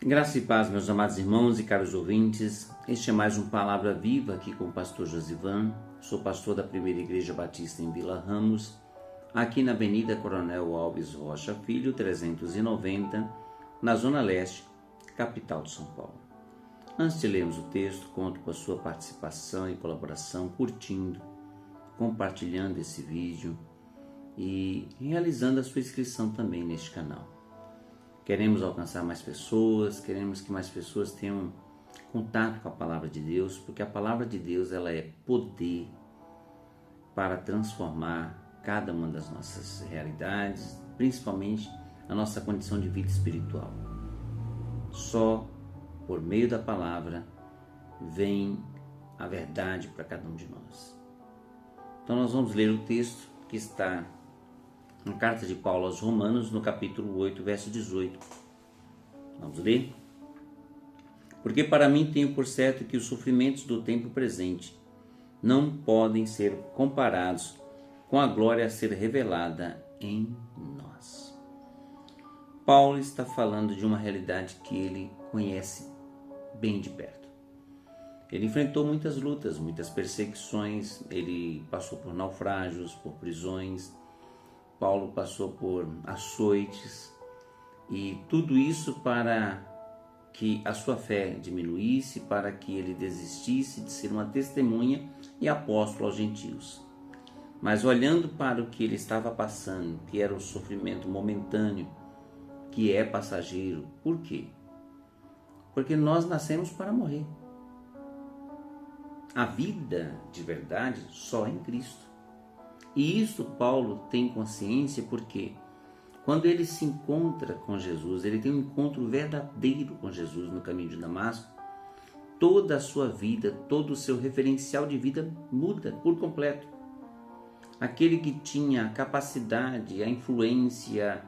Graça e paz, meus amados irmãos e caros ouvintes. Este é mais um Palavra Viva aqui com o pastor Josivan. Sou pastor da Primeira Igreja Batista em Vila Ramos, aqui na Avenida Coronel Alves Rocha Filho, 390, na Zona Leste, capital de São Paulo. Antes de lermos o texto, conto com a sua participação e colaboração, curtindo, compartilhando esse vídeo e realizando a sua inscrição também neste canal. Queremos alcançar mais pessoas, queremos que mais pessoas tenham contato com a Palavra de Deus, porque a Palavra de Deus ela é poder para transformar cada uma das nossas realidades, principalmente a nossa condição de vida espiritual. Só por meio da Palavra vem a verdade para cada um de nós. Então nós vamos ler o texto que está na carta de Paulo aos Romanos, no capítulo 8, verso 18. Vamos ler? Porque para mim tenho por certo que os sofrimentos do tempo presente não podem ser comparados com a glória a ser revelada em nós. Paulo está falando de uma realidade que ele conhece bem de perto. Ele enfrentou muitas lutas, muitas perseguições, ele passou por naufrágios, por prisões. Paulo passou por açoites e tudo isso para que a sua fé diminuísse, para que ele desistisse de ser uma testemunha e apóstolo aos gentios. Mas olhando para o que ele estava passando, que era um sofrimento momentâneo, que é passageiro, por quê? Porque nós nascemos para morrer. A vida de verdade só é em Cristo. E isso Paulo tem consciência porque quando ele se encontra com Jesus, ele tem um encontro verdadeiro com Jesus no caminho de Damasco, toda a sua vida, todo o seu referencial de vida muda por completo. Aquele que tinha a capacidade, a influência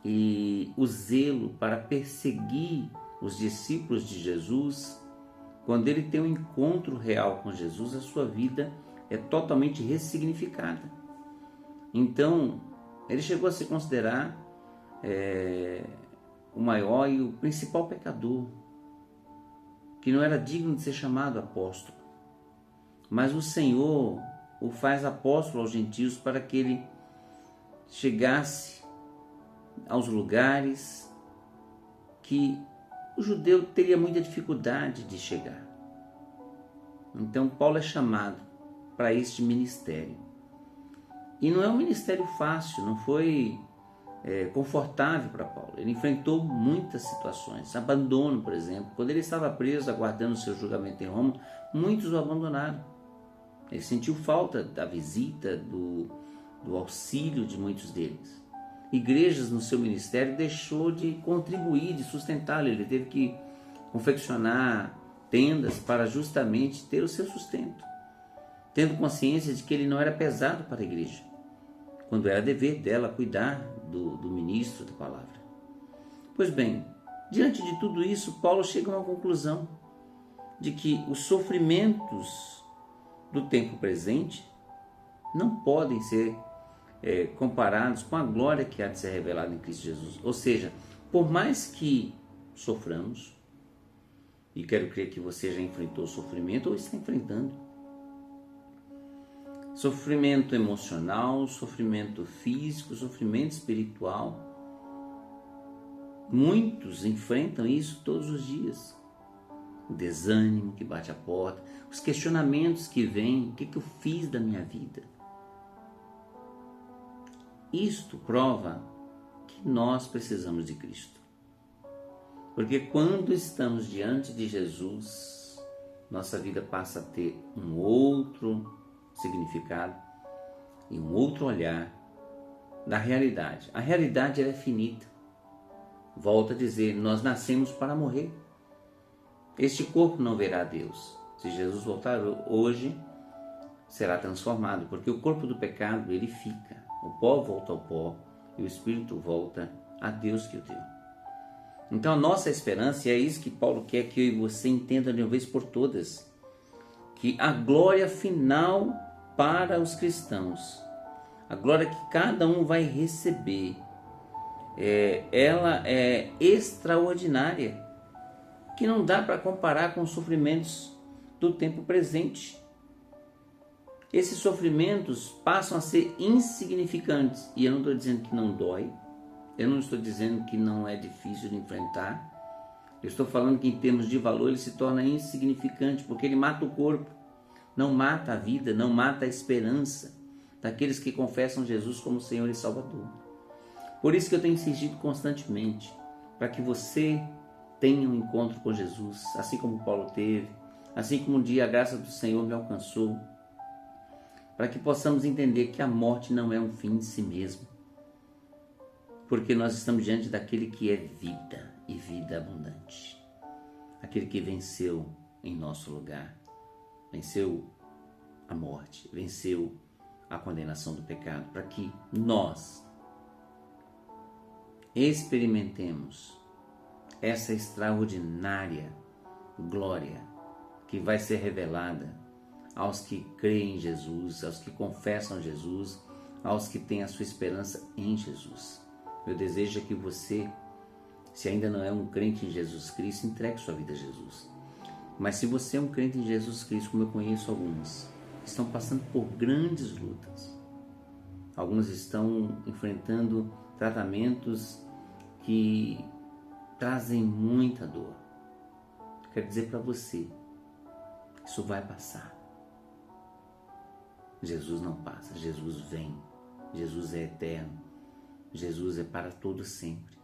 e o zelo para perseguir os discípulos de Jesus, quando ele tem um encontro real com Jesus, a sua vida é totalmente ressignificada. Então, ele chegou a se considerar o maior e o principal pecador, que não era digno de ser chamado apóstolo. Mas o Senhor o faz apóstolo aos gentios para que ele chegasse aos lugares que o judeu teria muita dificuldade de chegar. Então, Paulo é chamado para este ministério. E não é um ministério fácil, não foi confortável para Paulo. Ele enfrentou muitas situações, abandono, por exemplo. Quando ele estava preso, aguardando o seu julgamento em Roma, muitos o abandonaram. Ele sentiu falta da visita, do auxílio de muitos deles. Igrejas no seu ministério deixou de contribuir, de sustentá-lo. Ele teve que confeccionar tendas para justamente ter o seu sustento, tendo consciência de que ele não era pesado para a igreja, quando era dever dela cuidar do ministro da palavra. Pois bem, diante de tudo isso, Paulo chega a uma conclusão de que os sofrimentos do tempo presente não podem ser comparados com a glória que há de ser revelada em Cristo Jesus. Ou seja, por mais que soframos, e quero crer que você já enfrentou sofrimento ou está enfrentando, sofrimento emocional, sofrimento físico, sofrimento espiritual. Muitos enfrentam isso todos os dias. O desânimo que bate a porta, os questionamentos que vêm, o que eu fiz da minha vida? Isto prova que nós precisamos de Cristo. Porque quando estamos diante de Jesus, nossa vida passa a ter um outro significado e um outro olhar da realidade. A realidade ela é finita. Volto a dizer, nós nascemos para morrer. Este corpo não verá a Deus. Se Jesus voltar hoje, será transformado, porque o corpo do pecado ele fica. O pó volta ao pó e o espírito volta a Deus que o deu. Então a nossa esperança, e é isso que Paulo quer que eu e você entendam de uma vez por todas, que a glória final para os cristãos, a glória que cada um vai receber, ela é extraordinária. que não dá para comparar com os sofrimentos do tempo presente. Esses sofrimentos passam a ser insignificantes. E eu não estou dizendo que não dói, eu não estou dizendo que não é difícil de enfrentar. Eu estou falando que em termos de valor ele se torna insignificante, porque ele mata o corpo, não mata a vida, não mata a esperança daqueles que confessam Jesus como Senhor e Salvador. Por isso que eu tenho insistido constantemente, para que você tenha um encontro com Jesus, assim como Paulo teve, assim como um dia a graça do Senhor me alcançou, para que possamos entender que a morte não é um fim em si mesmo, porque nós estamos diante daquele que é vida e vida abundante, aquele que venceu em nosso lugar, venceu a morte, venceu a condenação do pecado, para que nós experimentemos essa extraordinária glória que vai ser revelada aos que creem em Jesus, aos que confessam Jesus, aos que têm a sua esperança em Jesus. Meu desejo é que você, se ainda não é um crente em Jesus Cristo, entregue sua vida a Jesus. Mas se você é um crente em Jesus Cristo, como eu conheço alguns, estão passando por grandes lutas. Alguns estão enfrentando tratamentos que trazem muita dor. Quero dizer para você, isso vai passar. Jesus não passa, Jesus vem. Jesus é eterno. Jesus é para todo sempre.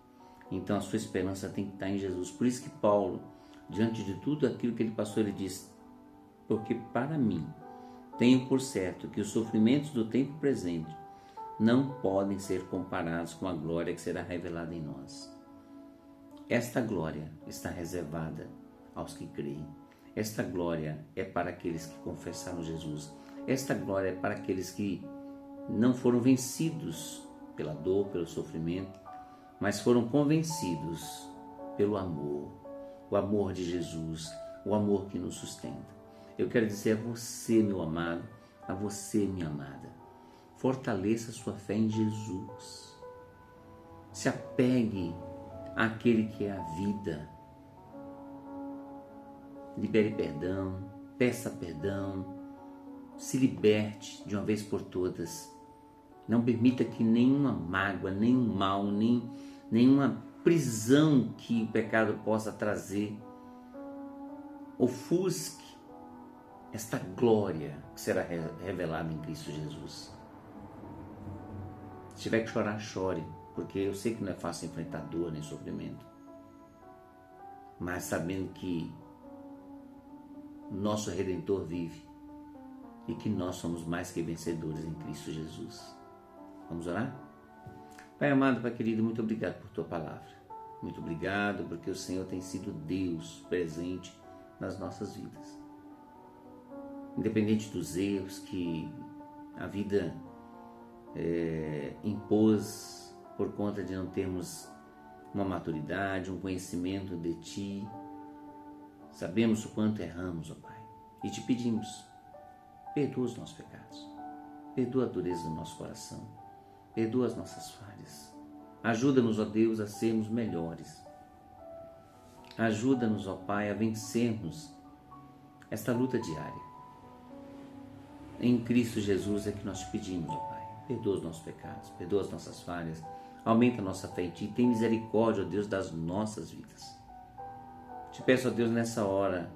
Então a sua esperança tem que estar em Jesus. Por isso que Paulo, diante de tudo aquilo que ele passou, ele diz: porque para mim tenho por certo que os sofrimentos do tempo presente não podem ser comparados com a glória que será revelada em nós. Esta glória está reservada aos que creem. Esta glória é para aqueles que confessaram Jesus. Esta glória é para aqueles que não foram vencidos pela dor, pelo sofrimento, mas foram convencidos pelo amor, o amor de Jesus, o amor que nos sustenta. Eu quero dizer a você, meu amado, a você, minha amada, fortaleça sua fé em Jesus. Se apegue àquele que é a vida. Libere perdão, peça perdão, se liberte de uma vez por todas. Não permita que nenhuma mágoa, nenhum mal, nenhuma prisão que o pecado possa trazer ofusque esta glória que será revelada em Cristo Jesus. Se tiver que chorar, chore, porque eu sei que não é fácil enfrentar dor nem sofrimento, mas sabendo que nosso Redentor vive e que nós somos mais que vencedores em Cristo Jesus. Vamos orar? Pai amado, Pai querido, muito obrigado por Tua palavra. Muito obrigado porque o Senhor tem sido Deus presente nas nossas vidas. Independente dos erros que a vida impôs por conta de não termos uma maturidade, um conhecimento de Ti, sabemos o quanto erramos, ó Pai, e Te pedimos, perdoa os nossos pecados, perdoa a dureza do nosso coração, perdoa as nossas falhas. Ajuda-nos, ó Deus, a sermos melhores. Ajuda-nos, ó Pai, a vencermos esta luta diária. Em Cristo Jesus é que nós te pedimos, ó Pai, perdoa os nossos pecados, perdoa as nossas falhas, aumenta a nossa fé em Ti, tem misericórdia, ó Deus, das nossas vidas. Te peço, ó Deus, nessa hora,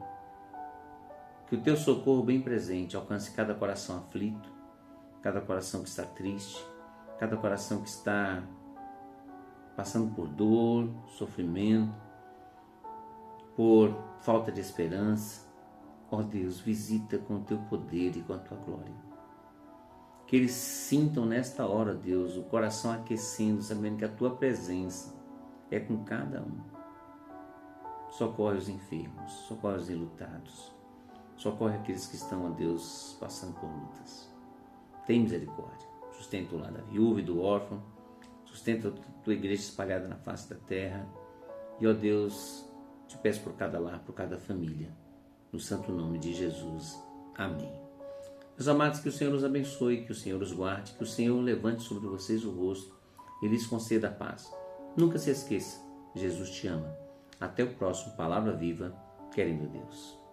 que o Teu socorro bem presente alcance cada coração aflito, cada coração que está triste, cada coração que está passando por dor, sofrimento, por falta de esperança. Ó Deus, visita com o Teu poder e com a Tua glória. Que eles sintam nesta hora, Deus, o coração aquecendo, sabendo que a Tua presença é com cada um. Socorre os enfermos, socorre os enlutados, socorre aqueles que estão, ó Deus, passando por lutas. Tem misericórdia. Sustenta o lar da viúva e do órfão, sustenta a Tua igreja espalhada na face da terra. E, ó Deus, te peço por cada lar, por cada família, no santo nome de Jesus. Amém. Meus amados, que o Senhor os abençoe, que o Senhor os guarde, que o Senhor levante sobre vocês o rosto e lhes conceda a paz. Nunca se esqueça, Jesus te ama. Até o próximo Palavra Viva, querendo Deus.